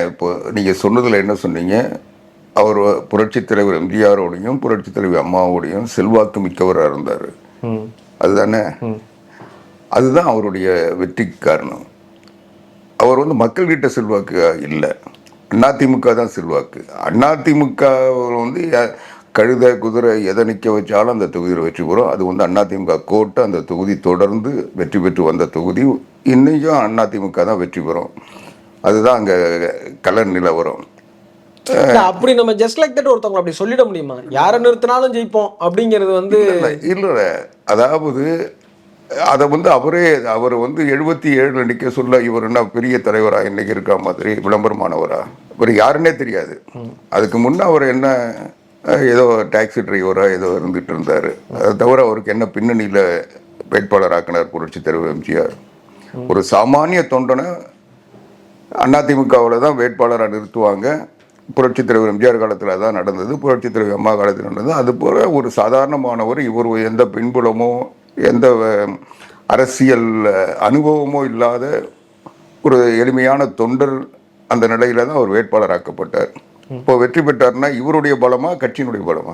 இப்போ நீங்கள் சொன்னதில் என்ன சொன்னீங்க, அவர் புரட்சித் தலைவர் எம்ஜிஆரோடையும் புரட்சித் தலைவர் அம்மாவோடையும் செல்வாக்கு மிக்கவராக இருந்தார். ம். அதுதானே? ம். அதுதான் அவருடைய வெற்றிக்கு காரணம். அவர் மக்கள்கிட்ட செல்வாக்கு இல்லை, அதிமுக தான் செல்வாக்கு. அதிமுக கழுத குதிரை எதை நிற்க வச்சாலும் அந்த தொகுதியில் வெற்றி பெறும். அது அதிமுக கோட்டை, அந்த தொகுதி தொடர்ந்து வெற்றி பெற்று வந்த தொகுதி. இன்னைக்கும் அதிமுக தான் வெற்றி பெறும். அதுதான் அங்கே கலர் நிலவரம். அப்படி நம்ம ஜஸ்ட் லைக் தட் ஒருத்தவங்க அப்படி சொல்லிட முடியுமா? யாரை நிறுத்தினாலும் ஜெயிப்போம் அப்படிங்கிறது இல்லை. அதாவது அதை அவர் 77 நிற்க சொல்ல இவர் என்ன பெரிய தலைவரா இன்னைக்கு இருக்க மாதிரி விளம்பரமானவரா? இவர் யாருன்னே தெரியாது. அதுக்கு முன்னே அவர் என்ன ஏதோ டாக்ஸி டிரைவரா ஏதோ இருந்துட்டு இருந்தார். அதை தவிர அவருக்கு என்ன பின்னணியில் வேட்பாளராக்கினார் புரட்சி தலைவர் எம்ஜிஆர். ஒரு சாமானிய தொண்டனை அதிமுகவில் தான் வேட்பாளராக நிறுத்துவாங்க. புரட்சி தலைவர் எம்ஜிஆர் காலத்தில் தான் நடந்தது, புரட்சி தலைவர் அம்மா காலத்தில் நடந்தது. அதுபோல் ஒரு சாதாரணமானவர், இவர் எந்த பின்புலமோ எந்த அரசியல் அனுபவமோ இல்லாத ஒரு எளிமையான தொண்டர் அந்த நிலையில தான் அவர் வேட்பாளராக்கப்பட்டார். இப்போ வெற்றி பெற்றார்னா இவருடைய பலமா கட்சியினுடைய பலமா?